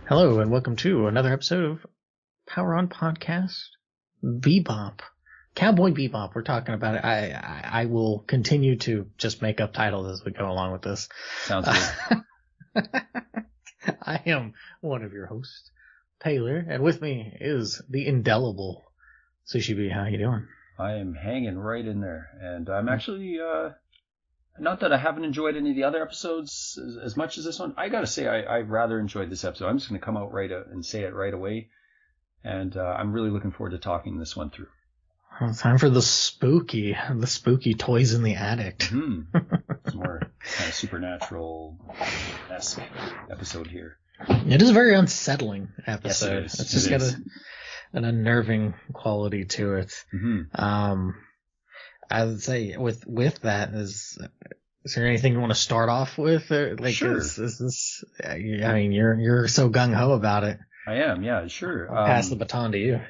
Hello and welcome to another episode of Power On Podcast Bebop. Cowboy Bebop, we're talking about it. I will continue to just make up titles as we go along with this. Sounds good. I am one of your hosts, Taylor, and with me is the indelible Sushi B. How you doing? I am hanging right in there, and I'm actually, not that I haven't enjoyed any of the other episodes as much as this one. I gotta say, I rather enjoyed this episode. I'm just gonna come out right out and say it right away, and I'm really looking forward to talking this one through. Well, time for the spooky toys in the attic. Mm-hmm. It's more kind of supernatural-esque episode here. It is a very unsettling episode. Yes, it is. It's just got an unnerving quality to it. Mm-hmm. I would say with that, is there anything you want to start off with? Like, sure. Is this? I mean, you're so gung ho about it. I am, yeah, sure. I'll pass the baton to you.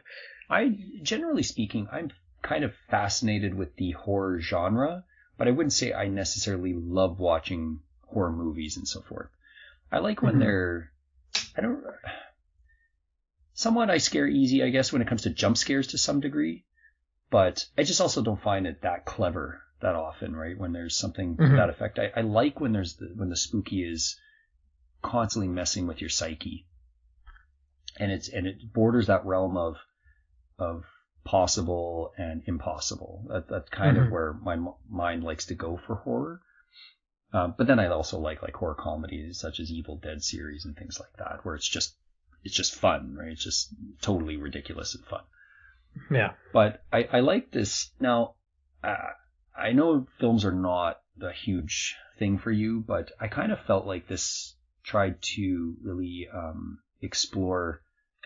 Generally speaking, I'm kind of fascinated with the horror genre, but I wouldn't say I necessarily love watching horror movies and so forth. I like when somewhat I scare easy, I guess, when it comes to jump scares to some degree, but I just also don't find it that clever that often, right? When there's something to that effect. I like when when the spooky is constantly messing with your psyche, and it borders that realm of possible and impossible. That's kind of where my mind likes to go for horror. But then I also like horror comedies such as Evil Dead series and things like that, where it's just fun, right? It's just totally ridiculous and fun. Yeah. But I like this. Now, I know films are not a huge thing for you, but I kind of felt like this tried to really explore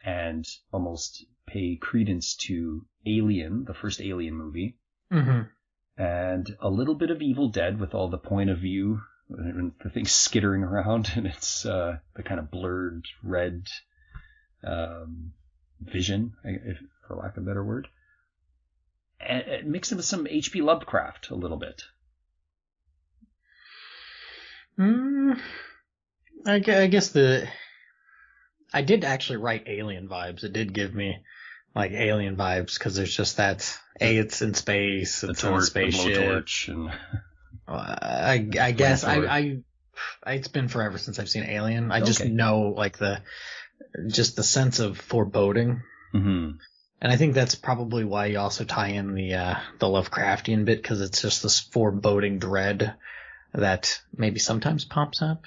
and almost pay credence to Alien, the first Alien movie, and a little bit of Evil Dead with all the point of view and the thing skittering around, and it's the kind of blurred red vision, for lack of a better word, and mixed in with some H.P. Lovecraft a little bit. I guess I did actually write Alien vibes. It did give me like Alien vibes because there's just that it's in space, it's in a spaceship. The blowtorch, and I guess it's been forever since I've seen Alien. I just know like the sense of foreboding. Mm-hmm. And I think that's probably why you also tie in the Lovecraftian bit, because it's just this foreboding dread that maybe sometimes pops up.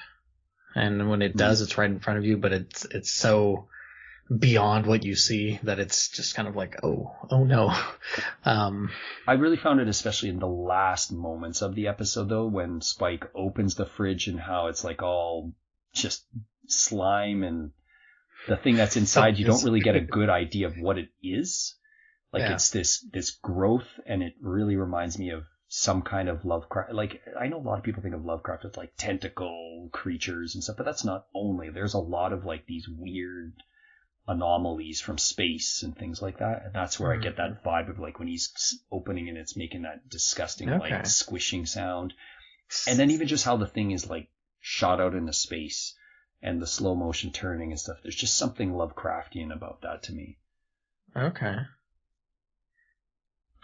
And when it does, it's right in front of you, but it's so beyond what you see that it's just kind of like, oh no. I really found it, especially in the last moments of the episode, though, when Spike opens the fridge and how it's like all just slime and the thing that's inside, you don't really get a good idea of what it is. Like, it's this growth, and it really reminds me of some kind of Lovecraft. Like, I know a lot of people think of Lovecraft as like tentacle creatures and stuff, but that's not only. There's a lot of like these weird anomalies from space and things like that, and that's where I get that vibe of like when he's opening and it's making that disgusting like squishing sound, and then even just how the thing is like shot out into space and the slow motion turning and stuff. There's just something Lovecraftian about that to me. Okay.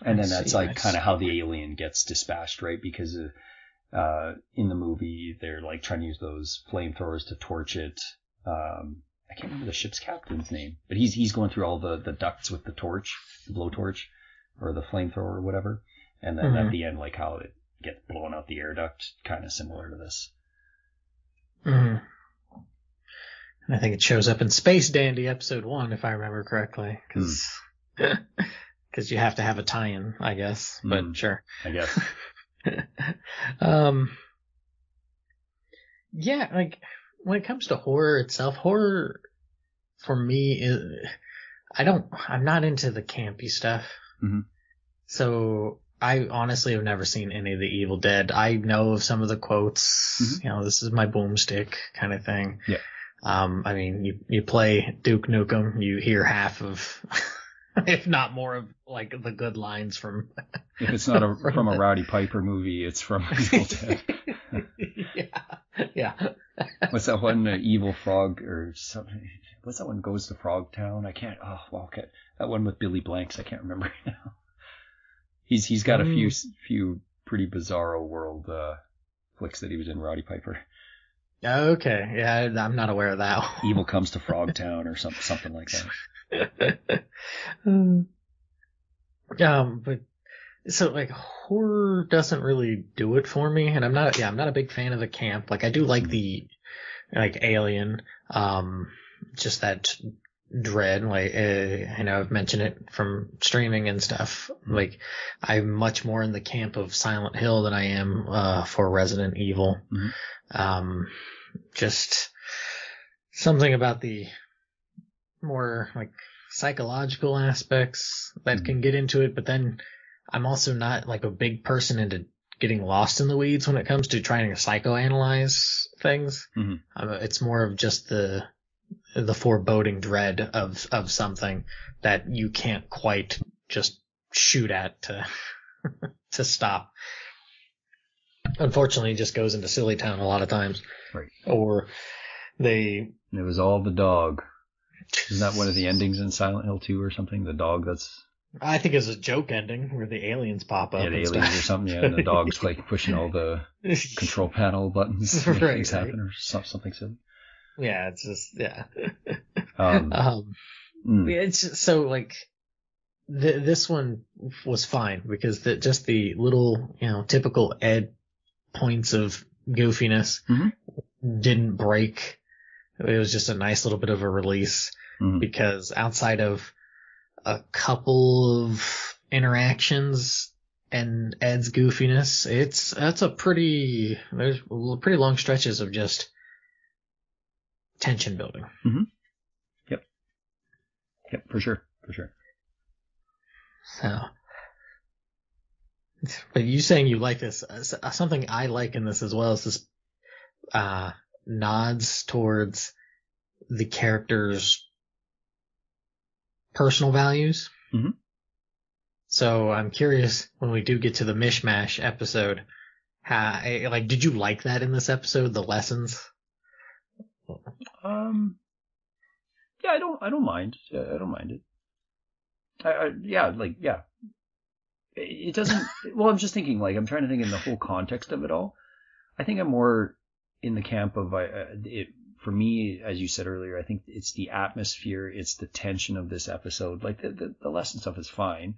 And then that's like kind of how the alien gets dispatched, right? Because in the movie, they're like trying to use those flamethrowers to torch it. I can't remember the ship's captain's name, but he's going through all the ducts with the torch, the blowtorch, or the flamethrower or whatever. And then at the end, like how it gets blown out the air duct, kind of similar to this. Mm-hmm. And I think it shows up in Space Dandy episode 1, if I remember correctly, because you have to have a tie-in, I guess. But sure, I guess. Yeah, like when it comes to horror itself, horror for me is I'm not into the campy stuff. Mm-hmm. So I honestly have never seen any of the Evil Dead. I know of some of the quotes, this is my boomstick kind of thing. Yeah. I mean, you play Duke Nukem, you hear half of, if not more of, like, the good lines from... If it's not from a Rowdy Piper movie, it's from Evil Dead. Yeah. What's that one, Evil Frog or something? what's that one? Goes to Frogtown. I can't. Oh, well, okay. That one with Billy Blanks. I can't remember now. He's got a few pretty bizarro world flicks that he was in. Roddy Piper. Okay, yeah, I'm not aware of that. Evil Comes to Frogtown or something like that. But so like horror doesn't really do it for me, and I'm not a big fan of the camp. Like I do like the like Alien, just that dread. Like I know I've mentioned it from streaming and stuff. Like I'm much more in the camp of Silent Hill than I am for Resident Evil. Just something about the more like psychological aspects that can get into it, but then I'm also not like a big person into getting lost in the weeds when it comes to trying to psychoanalyze things. It's more of just the foreboding dread of something that you can't quite just shoot at to stop. Unfortunately, it just goes into Silly Town a lot of times. Right. Or it was all the dog. Isn't that one of the endings in Silent Hill 2 or something? The dog that's... I think it's a joke ending where the aliens pop up. Yeah, the aliens or something, yeah, and the dog's like pushing all the control panel buttons to make things happen or something silly. Yeah, it's just, yeah. It's just, so like, this one was fine because just the little, typical Ed points of goofiness didn't break. It was just a nice little bit of a release because outside of a couple of interactions and Ed's goofiness, there's pretty long stretches of just tension building. Yep, for sure. So, but you saying you like this, something I like in this as well is this nods towards the characters' personal values. So I'm curious when we do get to the mishmash episode, did you like that in this episode, the lessons? Yeah, I don't mind. I don't mind it. It doesn't. Well, I'm just thinking. Like, I'm trying to think in the whole context of it all. I think I'm more in the camp of it. For me, as you said earlier, I think it's the atmosphere, it's the tension of this episode. Like the lesson stuff is fine,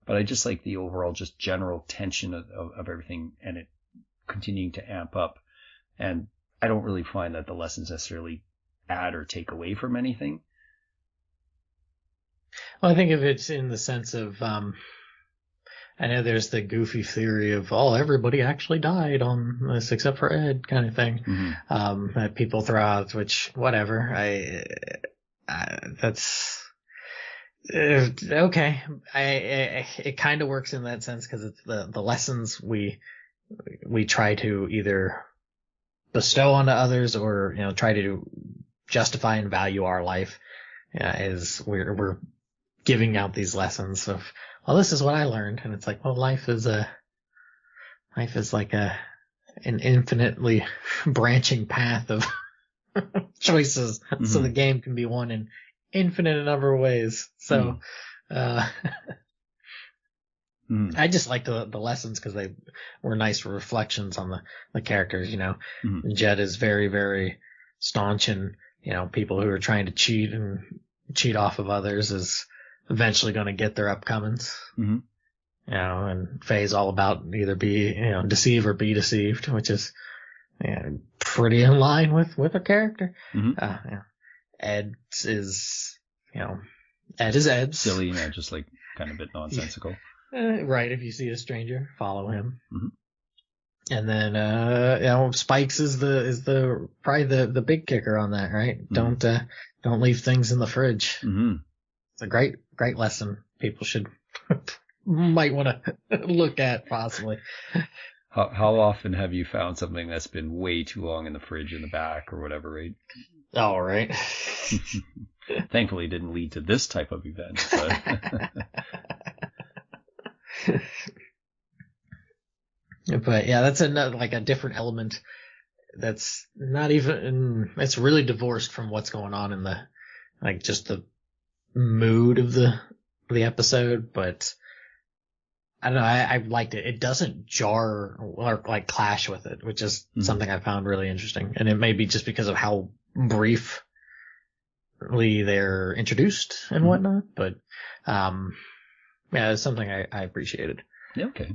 but I just like the overall, just general tension of everything, and it continuing to amp up. And I don't really find that the lessons necessarily add or take away from anything. Well, I think if it's in the sense of, I know there's the goofy theory of, everybody actually died on this except for Ed kind of thing, that people throw out, which, whatever, that's, okay. It kind of works in that sense because it's the lessons we try to either bestow onto others or, try to justify and value our life, is we're giving out these lessons of, well, this is what I learned. And it's like, well, life is like an infinitely branching path of choices. So the game can be won in infinite number of ways. So, I just like the lessons because they were nice reflections on the characters, Jed is very, very staunch and, people who are trying to cheat off of others is eventually going to get their upcomings. And Faye's all about either be, deceive or be deceived, which is pretty in line with her character. Ed is Ed. Silly, just like kind of a bit nonsensical. Right. If you see a stranger, follow him. And then, Spikes is probably the big kicker on that, right? Don't leave things in the fridge. It's a great lesson people might want to look at possibly. How often have you found something that's been way too long in the fridge in the back or whatever, right? All right. Thankfully, it didn't lead to this type of event. But yeah, that's a different element that's not even, it's really divorced from what's going on like just the mood of the episode, but I don't know, I liked it. It doesn't jar or like clash with it, which is something I found really interesting. And it may be just because of how briefly they're introduced and whatnot, but yeah, it's something I appreciated. Yeah, okay.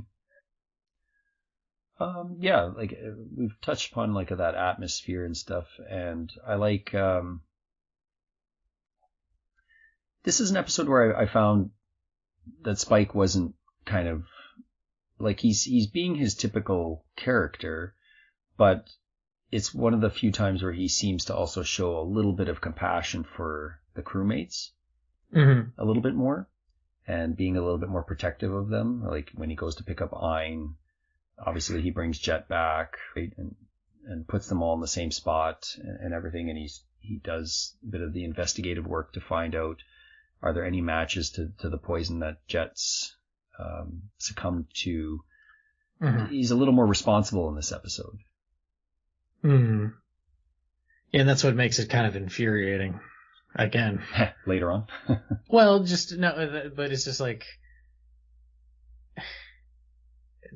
Yeah, like we've touched upon like that atmosphere and stuff, and I like this is an episode where I found that Spike wasn't kind of like he's being his typical character, but it's one of the few times where he seems to also show a little bit of compassion for the crewmates, a little bit more, and being a little bit more protective of them. Like when he goes to pick up Ein, obviously he brings Jet back, right, and puts them all in the same spot and everything, and he does a bit of the investigative work to find out, are there any matches to the poison that Jet's succumbed to? He's a little more responsible in this episode. Yeah, and that's what makes it kind of infuriating. Again. Later on. Well, just, no, but it's just like,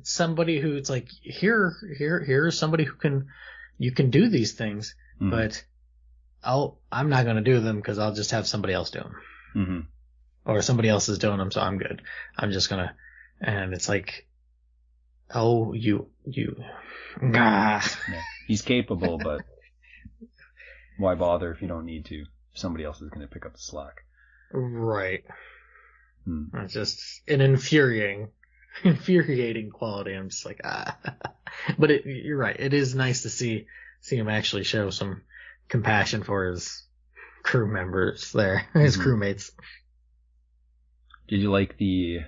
somebody who it's like, here's somebody you can do these things, but I'm not going to do them because I'll just have somebody else do them. Or somebody else is doing them, so I'm good. I'm just going to, and it's like, oh, you. Yeah, he's capable, but why bother if you don't need to? Somebody else is going to pick up the slack. Right. It's just an infuriating quality. I'm just like, But you're right. It is nice to see him actually show some compassion for his crew members there, his crewmates. Did you like the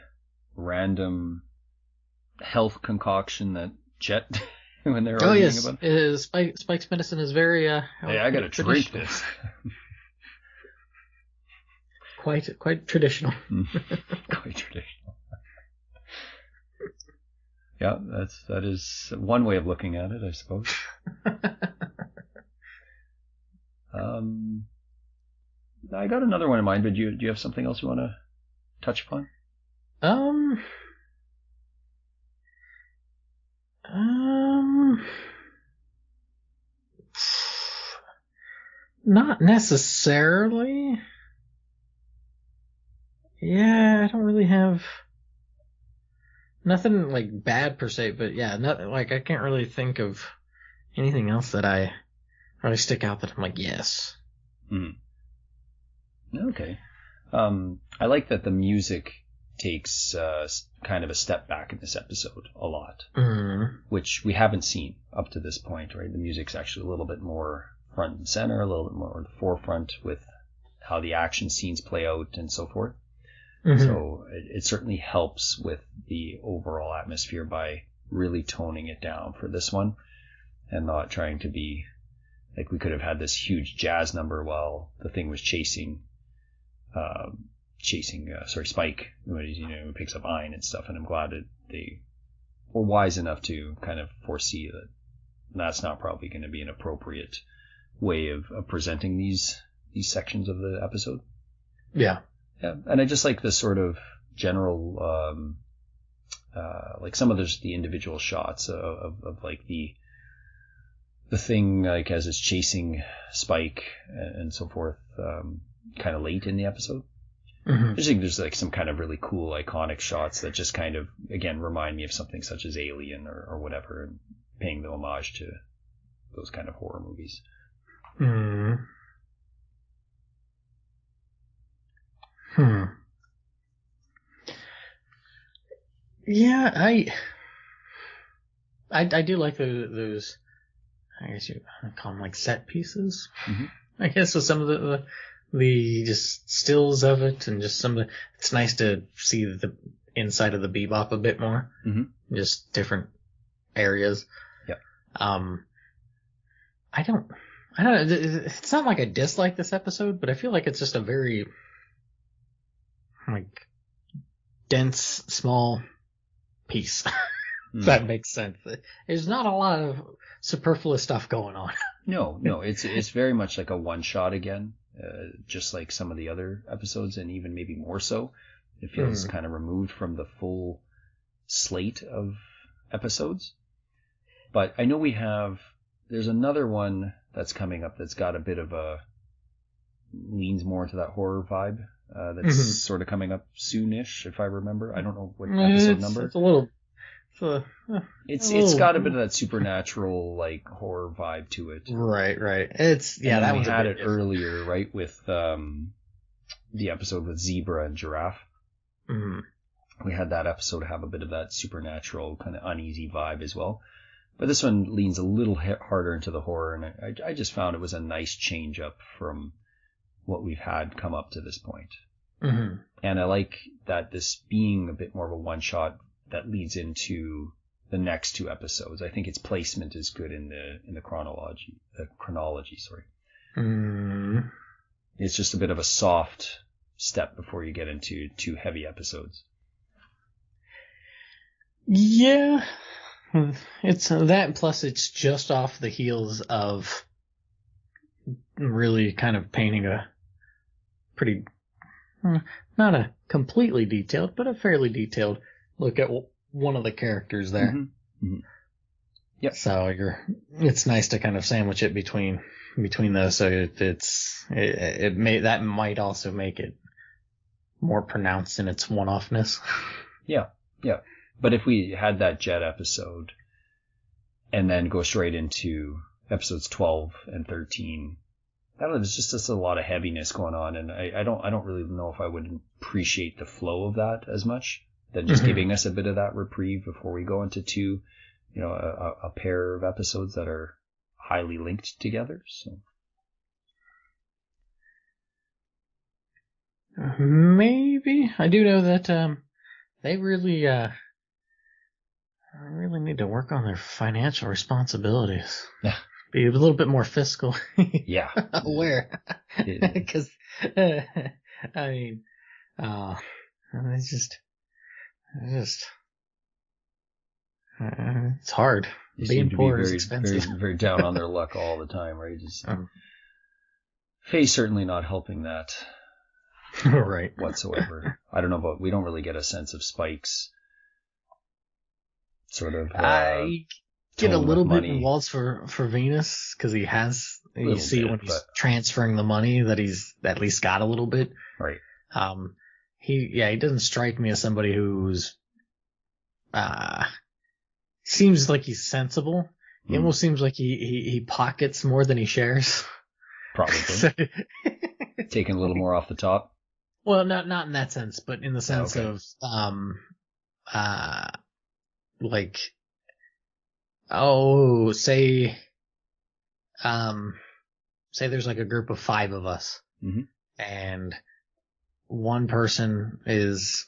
random health concoction that Jet when they were arguing about? Spike's medicine is very hey, I gotta drink this. Quite traditional. Quite traditional. Yeah, that is one way of looking at it, I suppose. I got another one in mind, but do you have something else you want to touch upon? Not necessarily. Yeah, I don't really have nothing like bad per se, but yeah, I can't really think of anything else that I really stick out that I'm like, yes. Okay. I like that the music takes kind of a step back in this episode a lot, which we haven't seen up to this point, right? The music's actually a little bit more front and center, a little bit more in the forefront with how the action scenes play out and so forth. So it certainly helps with the overall atmosphere by really toning it down for this one and not trying to be like we could have had this huge jazz number while the thing was chasing Spike when he picks up Ein and stuff. And I'm glad that they were wise enough to kind of foresee that that's not probably going to be an appropriate way of presenting these sections of the episode. Yeah. Yeah, and I just like the sort of general, like some of the individual shots of like the thing like as it's chasing Spike and so forth, kind of late in the episode. I just think there's like some kind of really cool iconic shots that just kind of again remind me of something such as Alien or whatever, and paying the homage to those kind of horror movies. Yeah, I do like those. I guess you call them like set pieces. I guess so. Some of the just stills of it, and just some of the. It's nice to see the inside of the Bebop a bit more. Just different areas. Yeah. I don't know. It's not like I dislike this episode, but I feel like it's just a very like dense, small piece. If that makes sense. There's not a lot of superfluous stuff going on. No, it's very much like a one shot again. just like some of the other episodes, and even maybe more so. It feels kind of removed from the full slate of episodes. But I know there's another one that's coming up that's got a bit of leans more into that horror vibe. That's sort of coming up soonish, if I remember. I don't know what episode number. It's a little. It's got a bit of that supernatural like horror vibe to it. Right. That we was had it earlier, right, with the episode with Zebra and Giraffe. Mm-hmm. We had that episode have a bit of that supernatural kind of uneasy vibe as well. But this one leans a little harder into the horror, and I just found it was a nice change up from what we've had come up to this point. Mm-hmm. And I like that this being a bit more of a one shot that leads into the next two episodes. I think its placement is good in the chronology. Sorry. Mm. It's just a bit of a soft step before you get into two heavy episodes. Yeah, it's that. Plus, it's just off the heels of really kind of painting a pretty, not a completely detailed, but a fairly detailed look at one of the characters there. Mm-hmm. Mm-hmm. Yep. So it's nice to kind of sandwich it between those. So that might also make it more pronounced in its one-offness. Yeah. But if we had that Jet episode and then go straight into episodes 12 and 13, that was just a lot of heaviness going on, and I don't really know if I would appreciate the flow of that as much than just giving us a bit of that reprieve before we go into two, a pair of episodes that are highly linked together. So maybe I do know that they really need to work on their financial responsibilities. Yeah. Be a little bit more fiscal. Yeah. Aware. Because, I mean, it's hard. Being poor is expensive. Very, very down on their luck all the time, right? Just, Faye's certainly not helping that. Right. Whatsoever. I don't know, but we don't really get a sense of Spike's sort of. I get a little bit involved for Venus because he has. You see when he's transferring the money that he's at least got a little bit. Right. He doesn't strike me as somebody who's seems like he's sensible. He almost seems like he pockets more than he shares. Probably. Taking a little more off the top. Well, not in that sense, but in the sense of like, say there's like a group of 5 of us, and one person is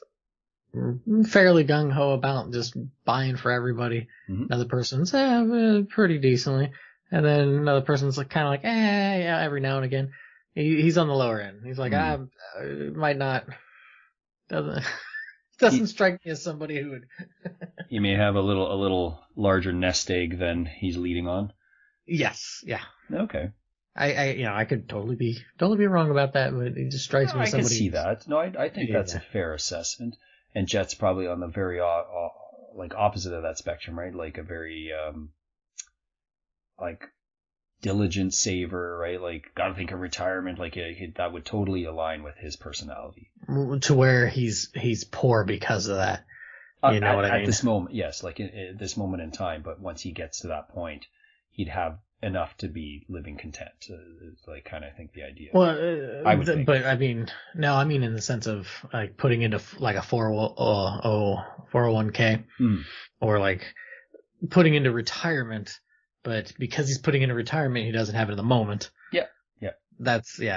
fairly gung-ho about just buying for everybody. Another person's pretty decently, and then another person's like kind of like yeah, every now and again. He's on the lower end. He's like might not doesn't strike me as somebody who would. He may have a little larger nest egg than he's leading on. Yes. Yeah. Okay. I could totally be wrong about that, but it just strikes me as somebody. I can see that. No, I think that's a fair assessment. And Jet's probably on the very like opposite of that spectrum, right? Like a very like diligent saver, right? Like gotta think of retirement. Like that would totally align with his personality. To where he's poor because of that. You know what I mean? At this moment, yes, like at this moment in time. But once he gets to that point, he'd have enough to be living content. Is like kind of, I think, the idea. Well, but I mean, no, I mean in the sense of like putting into like a 401k or like putting into retirement, but because he's putting into retirement, he doesn't have it in the moment. Yeah. That's he's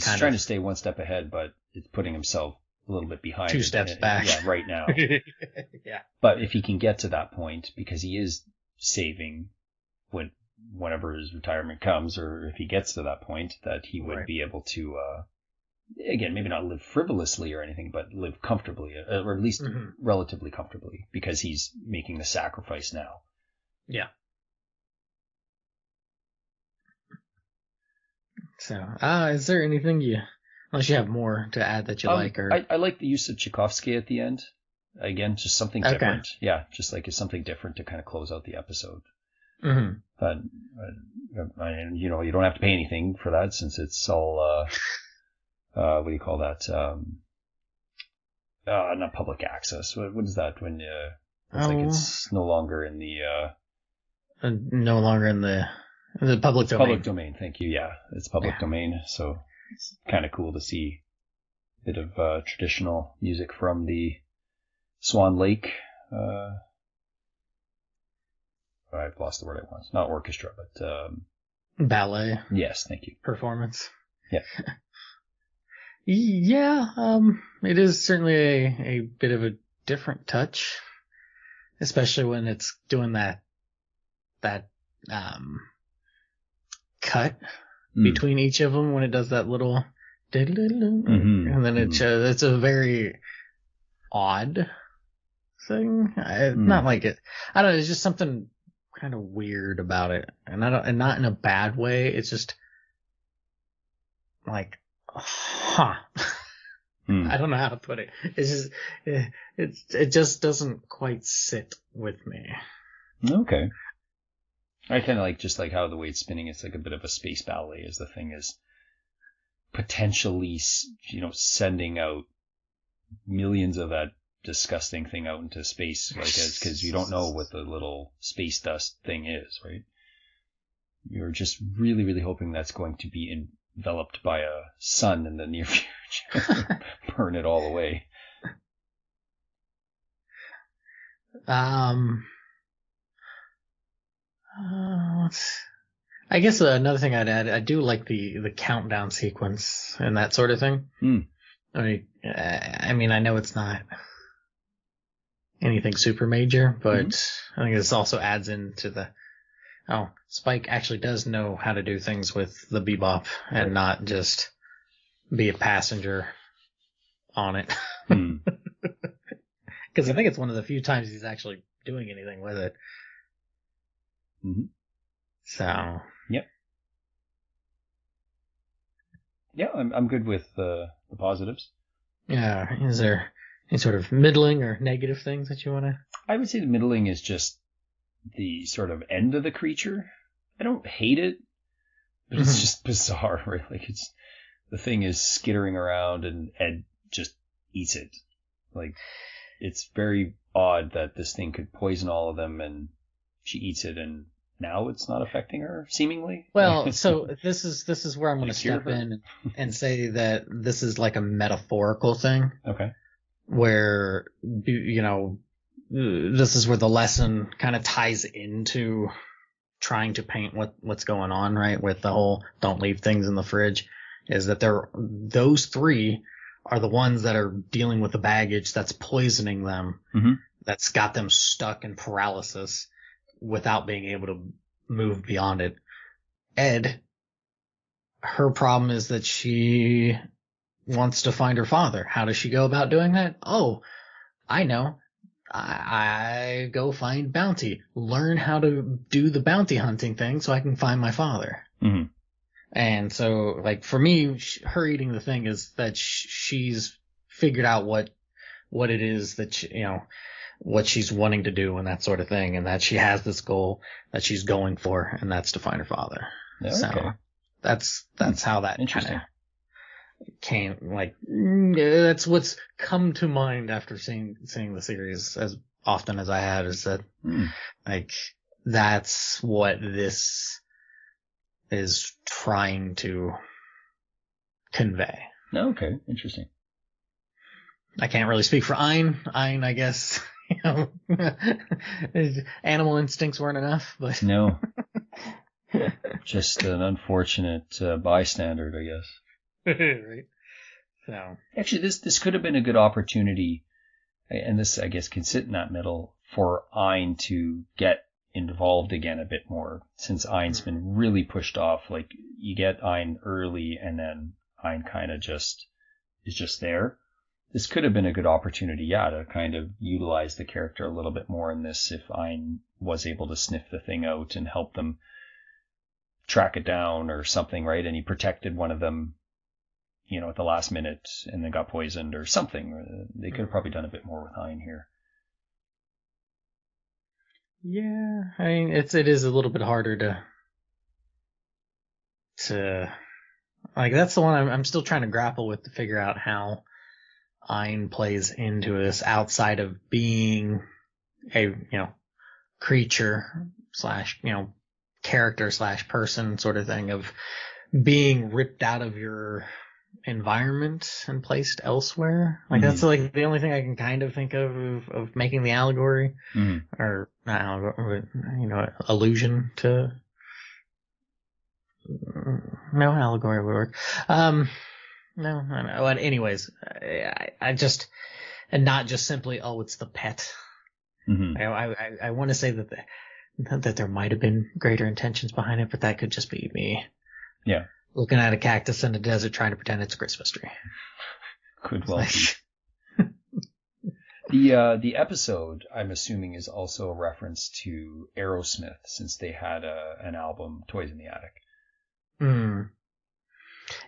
kind trying of to stay one step ahead, but it's putting himself a little bit behind. 2 steps back. Yeah, right now. Yeah. But if he can get to that point, because he is saving whenever his retirement comes, or if he gets to that point, that he would be able to, again, maybe not live frivolously or anything, but live comfortably, or at least relatively comfortably, because he's making the sacrifice now. Yeah. So, is there anything unless you have more to add that you like, or I like the use of Tchaikovsky at the end. Again, just something different. Yeah, just like it's something different to kind of close out the episode. Mm-hmm. But you don't have to pay anything for that since it's all what do you call that? Not public access. What is that when it's like it's no longer in the no longer in the public domain. Public domain. Thank you. Yeah, it's public domain. So it's kind of cool to see a bit of traditional music from the Swan Lake. I've lost the word I want. Not orchestra, but ballet. Yes, thank you. Performance. Yeah. Yeah, it is certainly a bit of a different touch, especially when it's doing that cut between each of them when it does that little and then it's a very odd thing. Not like it. I don't know. It's just something kind of weird about it, and not in a bad way. It's just like, I don't know how to put it. It's just it just doesn't quite sit with me. Okay. I kind of like just like how the way it's spinning. It's like a bit of a space ballet, as the thing is potentially, sending out millions of that disgusting thing out into space, like because you don't know what the little space dust thing is, right? You're just really, really hoping that's going to be enveloped by a sun in the near future, burn it all away. I guess another thing I'd add, I do like the countdown sequence and that sort of thing. I mean, I know it's not anything super major, but I think this also adds into Spike actually does know how to do things with the Bebop and not just be a passenger on it. Because I think it's one of the few times he's actually doing anything with it. So. Yep. Yeah, I'm good with the positives. Yeah. Is there any sort of middling or negative things that you want to? I would say the middling is just the sort of end of the creature. I don't hate it, but it's just bizarre, right? Like the thing is skittering around and Ed just eats it. Like, it's very odd that this thing could poison all of them and she eats it and now it's not affecting her, seemingly. Well, so this is where I'm going to step in and say that this is like a metaphorical thing. Okay. Where, this is where the lesson kind of ties into trying to paint what's going on, right? With the whole don't leave things in the fridge, is that those three are the ones that are dealing with the baggage that's poisoning them, that's got them stuck in paralysis without being able to move beyond it. Ed, her problem is that she wants to find her father. How does she go about doing that? Oh, I know. I go find Bounty. Learn how to do the bounty hunting thing so I can find my father. And so, like, for me, her eating the thing is that she's figured out what it is that what she's wanting to do and that sort of thing, and that she has this goal that she's going for, and that's to find her father. Okay. So that's how that kind of came. Like, that's what's come to mind after seeing the series as often as I had, is that like that's what this is trying to convey. Okay, interesting. I can't really speak for Ein. Ein, I guess, animal instincts weren't enough, but no, just an unfortunate bystander, I guess. Right. So actually, this could have been a good opportunity, and this, I guess, can sit in that middle for Ein to get involved again a bit more, since Ein's been really pushed off. Like, you get Ein early, and then Ein kind of is just there. This could have been a good opportunity, to kind of utilize the character a little bit more in this, if Ein was able to sniff the thing out and help them track it down or something, right? And he protected one of them, at the last minute and then got poisoned or something. They could have probably done a bit more with Hein here. Yeah, I mean, it is a little bit harder to like, that's the one I'm still trying to grapple with to figure out how Ein plays into this outside of being a, creature slash, character slash person sort of thing, of being ripped out of your environment and placed elsewhere. Like, that's like the only thing I can kind of think of making the allegory, or not allegory, allusion to. No, allegory would work. No, I know. But anyways, I just, and not just simply, oh, it's the pet. I want to say that there might have been greater intentions behind it, but that could just be me. Yeah. Looking at a cactus in a desert trying to pretend it's a Christmas tree. Could well be. The episode, I'm assuming, is also a reference to Aerosmith, since they had an album, Toys in the Attic.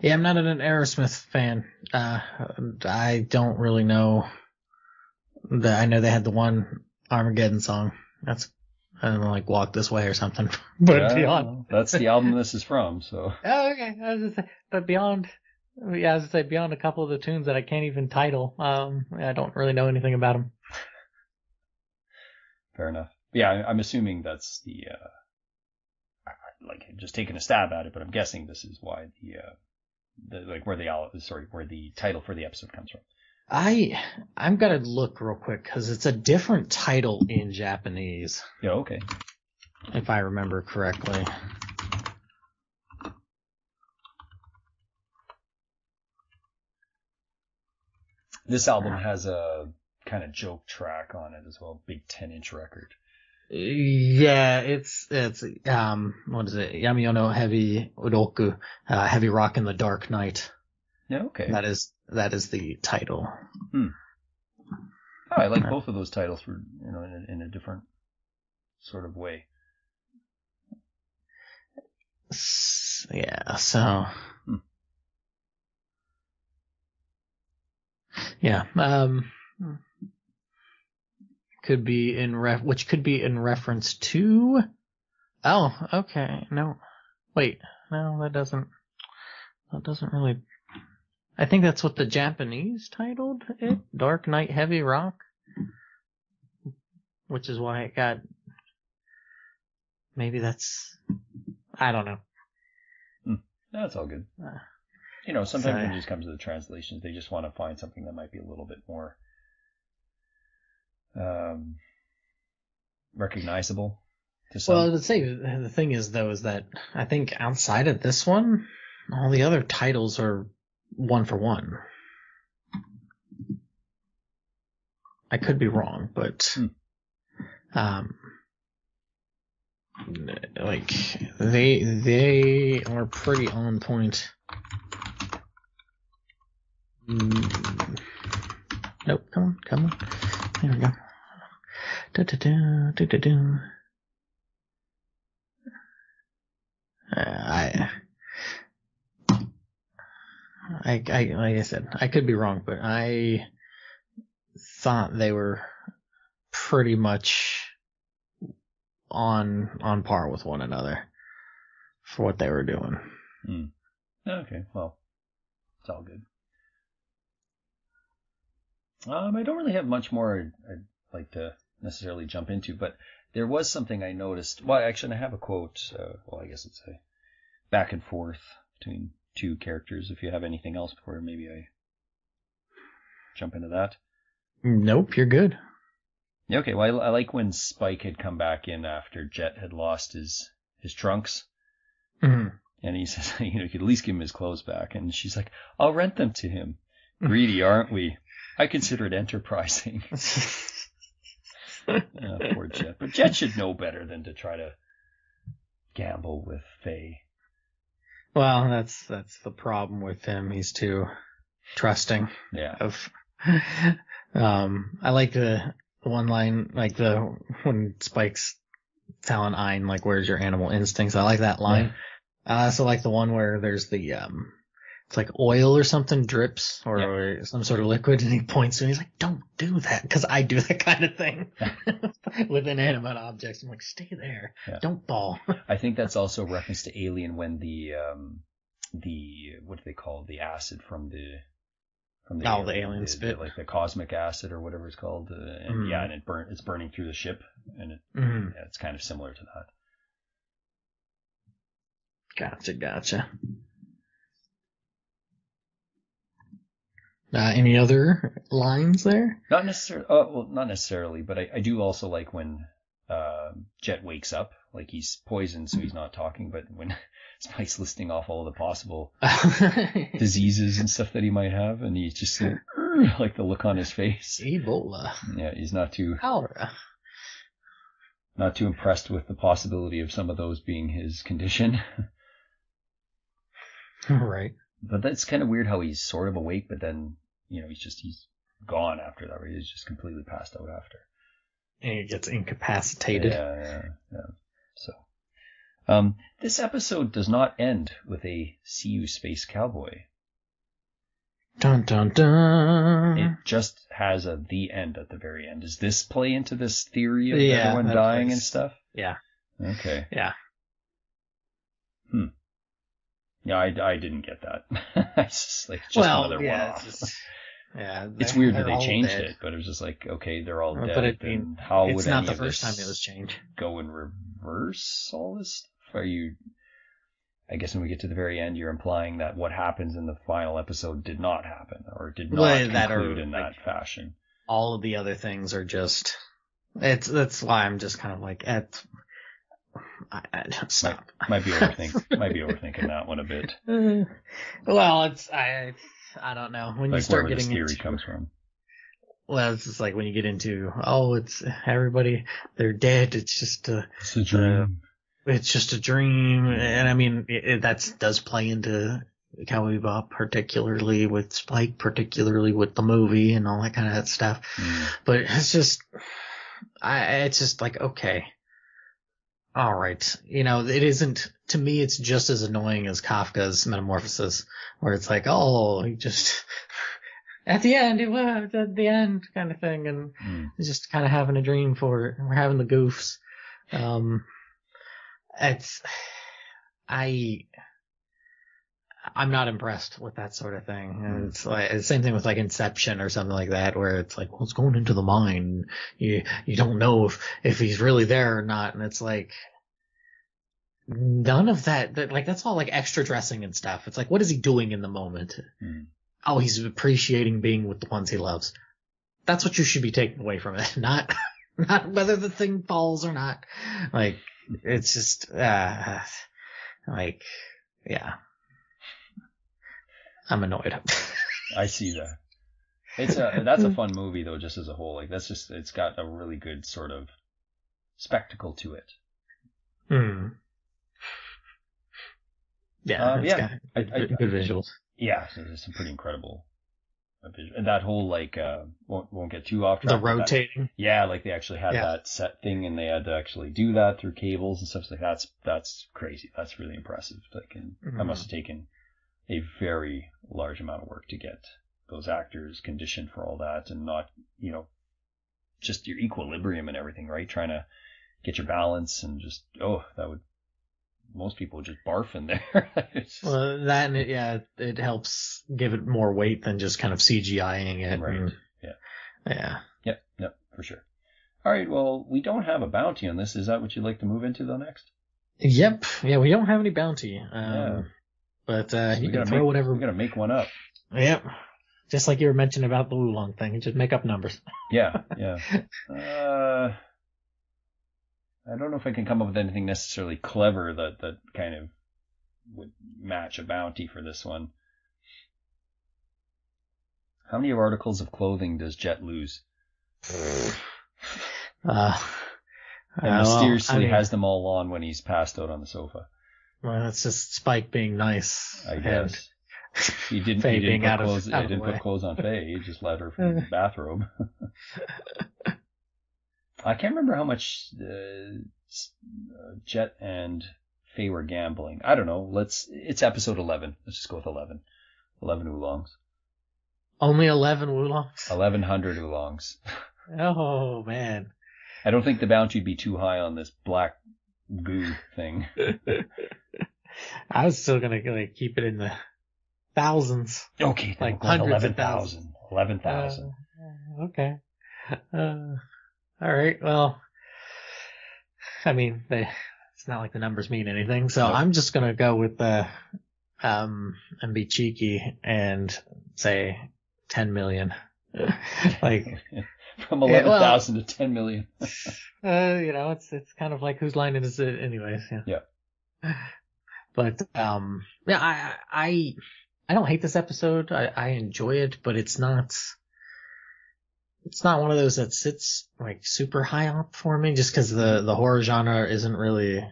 Yeah, I'm not an Aerosmith fan. I don't really know. I know they had the one Armageddon song. That's, I don't know, like Walk This Way or something. But beyond. That's the album this is from, so. Oh, okay. But beyond, beyond a couple of the tunes that I can't even title, I don't really know anything about them. Fair enough. Yeah, I'm assuming that's the, like, just taking a stab at it, but I'm guessing this is why where the title for the episode comes from. I'm gonna look real quick because it's a different title in Japanese. Yeah, okay. If I remember correctly. This album has a kind of joke track on it as well, big 10-inch record. Yeah, it's what is it? Yamiyo no Heavy Udoku, Heavy Rock in the Dark Night. Yeah, okay. That is the title. Oh, I like both of those titles for, in a different sort of way. Yeah, so. Yeah, could be which could be in reference to. Oh, okay. No, wait. No, that doesn't really. I think that's what the Japanese titled it. Dark Night Heavy Rock. Which is why it got. Maybe that's. I don't know. That's all good. Sometimes when it just comes to the translations, they just want to find something that might be a little bit more recognizable to some. Well, I would say the thing is, though, is that I think outside of this one, all the other titles are one for one. I could be wrong, but like they are pretty on point. Nope, come on. There we go. Like I said, I could be wrong, but I thought they were pretty much on par with one another for what they were doing. Okay, well, it's all good. I don't really have much more I'd like to necessarily jump into, but there was something I noticed. Well, actually, I have a quote. I guess it's a back and forth between two characters. If you have anything else before maybe I jump into that. Nope, you're good. Okay, well, I like when Spike had come back in after Jet had lost his trunks. And he says, you could at least give him his clothes back. And she's like, I'll rent them to him. Greedy, aren't we? I consider it enterprising. Poor Jet. But Jet should know better than to try to gamble with Faye. Well, that's the problem with him. He's too trusting. Yeah. I like the one line, like when Spike's telling Ein, like, where's your animal instincts? I like that line. So like the one where there's the it's like oil or something drips or some sort of liquid, and he points to it and he's like, "Don't do that," because I do that kind of thing with inanimate objects. I'm like, "Stay there, don't fall." I think that's also a reference to Alien when the what do they call the acid from the the alien spit, like the cosmic acid or whatever it's called, and and it's burning through the ship, and it's kind of similar to that. Gotcha. Any other lines there? Not necessarily. Well, not necessarily, but I do also like when Jet wakes up, like he's poisoned, so he's not talking. But when Spike's listing off all the possible diseases and stuff that he might have, and he's just like the look on his face. Ebola. Yeah, he's not too cholera. Not too impressed with the possibility of some of those being his condition. Right. But that's kind of weird how he's sort of awake, but then, he's gone after that, right? He's just completely passed out after. And he gets incapacitated. Yeah. So, this episode does not end with a "See you, Space Cowboy." Dun, dun, dun. It just has the end at the very end. Does this play into this theory of everyone dying and stuff? Yeah. Okay. Yeah. Yeah, I didn't get that. It's just another one-off. It's weird that they changed it, but it was just like, okay, they're all dead. But how would it's any not the of first this time it was changed. Go in reverse all this stuff? I guess when we get to the very end, you're implying that what happens in the final episode did not happen, or did not conclude in that fashion. All of the other things are just. That's why I'm just kind of like I don't stop. Might be overthinking that one a bit. Well, I don't know when you start getting this theory comes from. Well, it's just like when you get into it's everybody, they're dead. It's just it's a dream. It's just a dream, and I mean that does play into Cowboy Bebop, particularly with Spike, particularly with the movie and all that kind of stuff. But it's just, it's just like, okay. All right. It isn't, to me, it's just as annoying as Kafka's Metamorphosis, where it's like, he just, at the end, it was at the end kind of thing, and it's just kind of having a dream we're having the goofs. I'm not impressed with that sort of thing. And it's like the same thing with like Inception or something like that, where it's like, well, it's going into the mind. You don't know if he's really there or not. And it's like, none of that, like, that's all like extra dressing and stuff. It's like, what is he doing in the moment? Oh, he's appreciating being with the ones he loves. That's what you should be taking away from it. Not whether the thing falls or not. Like, it's just, like, yeah. I'm annoyed. I see that. That's a fun movie though, just as a whole. Like it's got a really good sort of spectacle to it. Yeah, it's got good visuals. Yeah, so there's some pretty incredible visuals. And that whole like won't get too off track. The rotating. Like they actually had that set thing, and they had to actually do that through cables and stuff. So like that's crazy. That's really impressive. Like, that must have taken a very large amount of work to get those actors conditioned for all that, and not, just your equilibrium and everything, right? Trying to get your balance, and just, most people would just barf in there. Well, that, and it helps give it more weight than just kind of CGIing it. Right. Yeah. Yep, for sure. All right, well, we don't have a bounty on this. Is that what you'd like to move into though next? Yep. Yeah, we don't have any bounty. But you can throw whatever. We're gonna make one up. Yep. Just like you were mentioning about the Wulong thing, just make up numbers. Yeah. I don't know if I can come up with anything necessarily clever that kind of would match a bounty for this one. How many articles of clothing does Jet lose? And mysteriously has them all on when he's passed out on the sofa. Well, that's just Spike being nice. I guess. He didn't put clothes on Faye. He just let her from the bathrobe. I can't remember how much Jet and Faye were gambling. I don't know. It's episode 11. Let's just go with 11. 11 oolongs. Only 11 oolongs? 1,100 oolongs. Oh, man. I don't think the bounty would be too high on this black goo thing. I was still going to keep it in the thousands. Okay, like hundreds 11,000. 11,000. Okay. All right. Well, I mean, it's not like the numbers mean anything, so nope. I'm just gonna go with and be cheeky and say 10 million. Like from 11,000 to 10 million. It's kind of like whose line is it, anyways? Yeah. But yeah, I don't hate this episode. I enjoy it, but it's not one of those that sits like super high up for me just because the horror genre isn't really.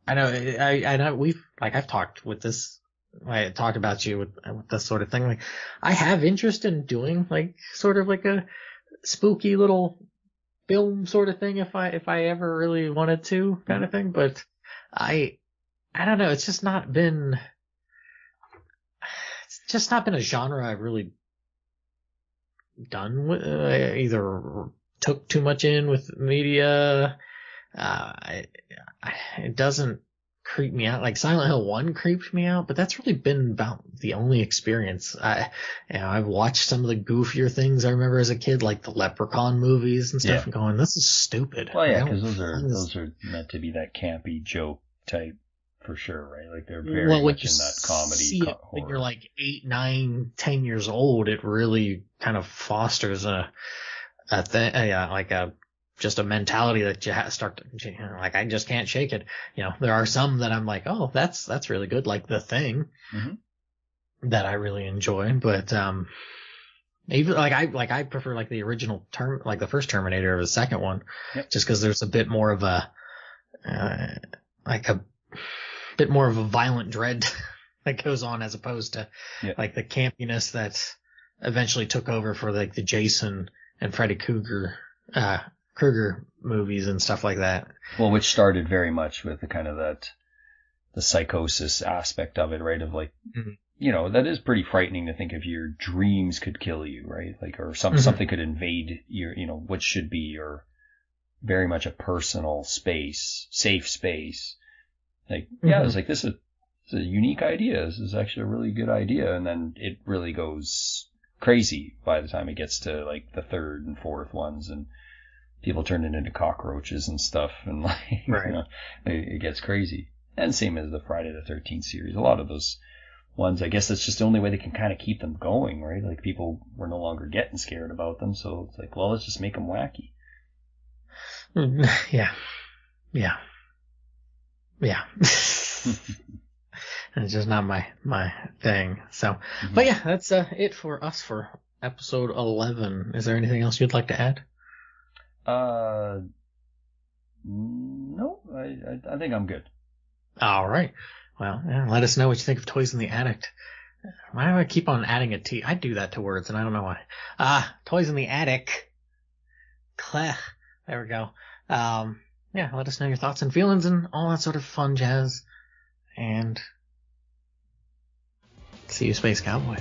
I know I've talked with this. I talked about you with this sort of thing. Like, I have interest in doing like sort of like a spooky little film sort of thing if I ever really wanted to, kind of thing. But I don't know. It's just not been a genre I've really done with. Either took too much in with media. It doesn't creep me out. Like Silent Hill 1 creeped me out, but that's really been about the only experience. I've watched some of the goofier things I remember as a kid, like the Leprechaun movies and stuff, and going, this is stupid. Well, yeah, because those are meant to be that campy joke type. For sure, right? Like they're very much in that comedy. Horror. When you're like 8, 9, 10 years old, it really kind of fosters a thing, just a mentality that you start to, like, I just can't shake it. There are some that I'm like, oh, that's really good, like The Thing, that I really enjoy. But even I prefer like the original like the first Terminator or the second one, just because there's a bit more of a bit more of a violent dread that goes on as opposed to like the campiness that eventually took over for like the Jason and Freddy Krueger movies and stuff like that. Well, which started very much with the kind of the psychosis aspect of it, right? Of like, that is pretty frightening to think if your dreams could kill you, right? Like, or something could invade your, what should be your very much a personal space, safe space. Like, it's like, this is a unique idea. This is actually a really good idea. And then it really goes crazy by the time it gets to like the third and fourth ones, and people turn it into cockroaches and stuff. And like, right. It gets crazy. And same as the Friday the 13th series. A lot of those ones, I guess that's just the only way they can kind of keep them going, right? Like, people were no longer getting scared about them. So it's like, well, let's just make them wacky. Yeah. It's just not my thing. So, but yeah, that's it for us for episode 11. Is there anything else you'd like to add? No, I think I'm good. All right. Well, let us know what you think of Toys in the Attic. Why do I keep on adding a T? I do that to words, and I don't know why. Toys in the Attic. There we go. Let us know your thoughts and feelings and all that sort of fun jazz. And see you, Space Cowboy.